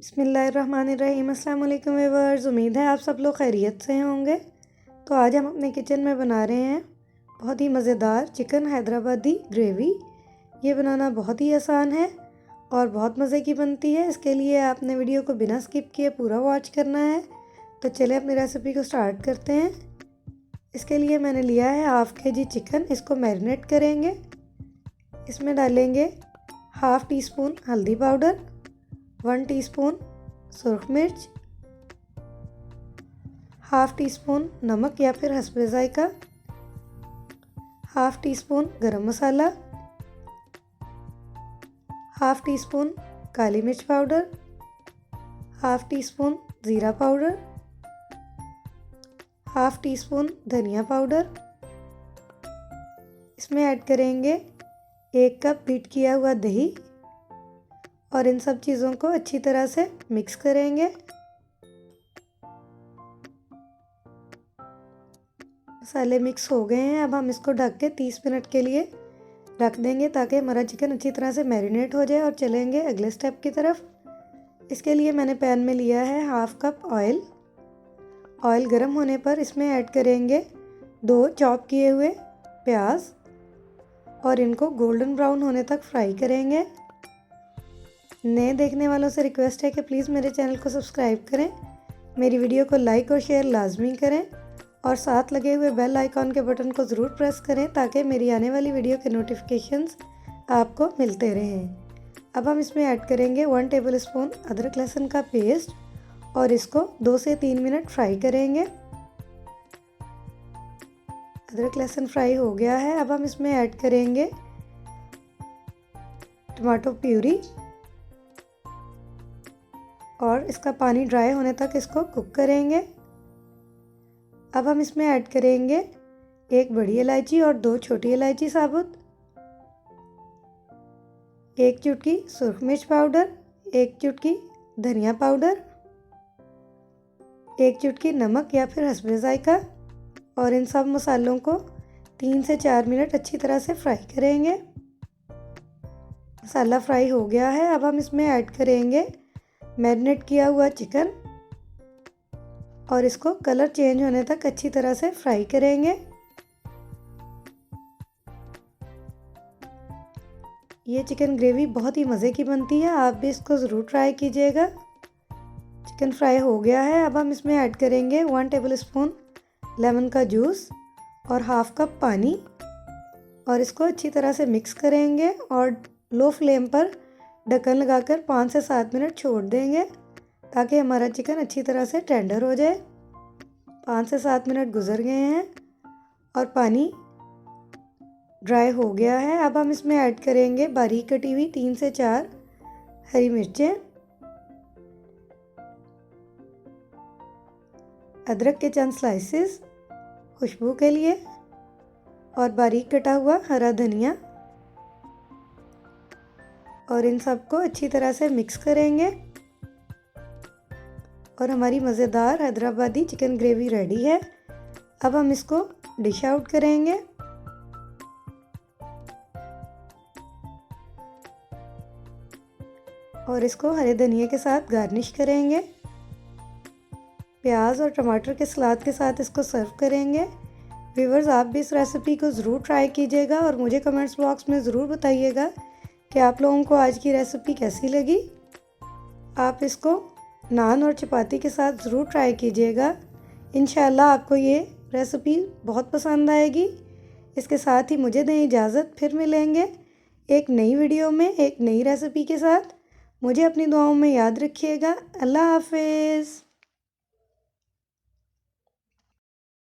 बिस्मिल्लाहिर्रहमानिर्रहीम। अस्सलाम वालेकुम व्यूअर्स, उम्मीद है आप सब लोग खैरियत से होंगे। तो आज हम अपने किचन में बना रहे हैं बहुत ही मज़ेदार चिकन हैदराबादी ग्रेवी। ये बनाना बहुत ही आसान है और बहुत मज़े की बनती है। इसके लिए आपने वीडियो को बिना स्किप किए पूरा वॉच करना है। तो चलिए अपनी रेसिपी को स्टार्ट करते हैं। इसके लिए मैंने लिया है हाफ़ kg चिकन। इसको मैरिनेट करेंगे। इसमें डालेंगे हाफ़ टी स्पून हल्दी पाउडर, 1 टीस्पून सुरख मिर्च, हाफ़ टी स्पून नमक या फिर हस्बे ज़ायका, हाफ़ टी स्पून गरम मसाला, हाफ़ टी स्पून काली मिर्च पाउडर, हाफ़ टी स्पून ज़ीरा पाउडर, हाफ़ टी स्पून धनिया पाउडर। इसमें ऐड करेंगे 1 कप बीट किया हुआ दही और इन सब चीज़ों को अच्छी तरह से मिक्स करेंगे। मसाले मिक्स हो गए हैं। अब हम इसको ढक के 30 मिनट के लिए रख देंगे ताकि हमारा चिकन अच्छी तरह से मैरिनेट हो जाए। और चलेंगे अगले स्टेप की तरफ। इसके लिए मैंने पैन में लिया है हाफ़ कप ऑयल। ऑयल गर्म होने पर इसमें ऐड करेंगे 2 चॉप किए हुए प्याज और इनको गोल्डन ब्राउन होने तक फ्राई करेंगे। नए देखने वालों से रिक्वेस्ट है कि प्लीज़ मेरे चैनल को सब्सक्राइब करें, मेरी वीडियो को लाइक और शेयर लाजमी करें और साथ लगे हुए बेल आइकॉन के बटन को ज़रूर प्रेस करें ताकि मेरी आने वाली वीडियो के नोटिफिकेशंस आपको मिलते रहें। अब हम इसमें ऐड करेंगे 1 टेबल स्पून अदरक लहसुन का पेस्ट और इसको 2 से 3 मिनट फ्राई करेंगे। अदरक लहसुन फ्राई हो गया है। अब हम इसमें ऐड करेंगे टमाटो प्यूरी और इसका पानी ड्राई होने तक इसको कुक करेंगे। अब हम इसमें ऐड करेंगे 1 बड़ी इलायची और 2 छोटी इलायची साबुत, 1 चुटकी सुरख मिर्च पाउडर, 1 चुटकी धनिया पाउडर, 1 चुटकी नमक या फिर हस्बे ज़ायका और इन सब मसालों को 3 से 4 मिनट अच्छी तरह से फ्राई करेंगे। मसाला फ्राई हो गया है। अब हम इसमें ऐड करेंगे मैरिनेट किया हुआ चिकन और इसको कलर चेंज होने तक अच्छी तरह से फ्राई करेंगे। ये चिकन ग्रेवी बहुत ही मज़े की बनती है, आप भी इसको ज़रूर ट्राई कीजिएगा। चिकन फ्राई हो गया है। अब हम इसमें ऐड करेंगे 1 टेबल स्पून लेमन का जूस और हाफ़ कप पानी और इसको अच्छी तरह से मिक्स करेंगे और लो फ्लेम पर ढक्कन लगाकर 5 से 7 मिनट छोड़ देंगे ताकि हमारा चिकन अच्छी तरह से टेंडर हो जाए। 5 से 7 मिनट गुजर गए हैं और पानी ड्राई हो गया है। अब हम इसमें ऐड करेंगे बारीक कटी हुई 3 से 4 हरी मिर्चें, अदरक के चंद स्लाइसेस खुशबू के लिए और बारीक कटा हुआ हरा धनिया और इन सबको अच्छी तरह से मिक्स करेंगे और हमारी मज़ेदार हैदराबादी चिकन ग्रेवी रेडी है। अब हम इसको डिश आउट करेंगे और इसको हरे धनिया के साथ गार्निश करेंगे। प्याज और टमाटर के सलाद के साथ इसको सर्व करेंगे। व्यूअर्स, आप भी इस रेसिपी को ज़रूर ट्राई कीजिएगा और मुझे कमेंट्स बॉक्स में ज़रूर बताइएगा कि आप लोगों को आज की रेसिपी कैसी लगी। आप इसको नान और चपाती के साथ ज़रूर ट्राई कीजिएगा। इंशाल्लाह आपको ये रेसिपी बहुत पसंद आएगी। इसके साथ ही मुझे दें इजाज़त, फिर मिलेंगे एक नई वीडियो में एक नई रेसिपी के साथ। मुझे अपनी दुआओं में याद रखिएगा। अल्लाह हाफिज़।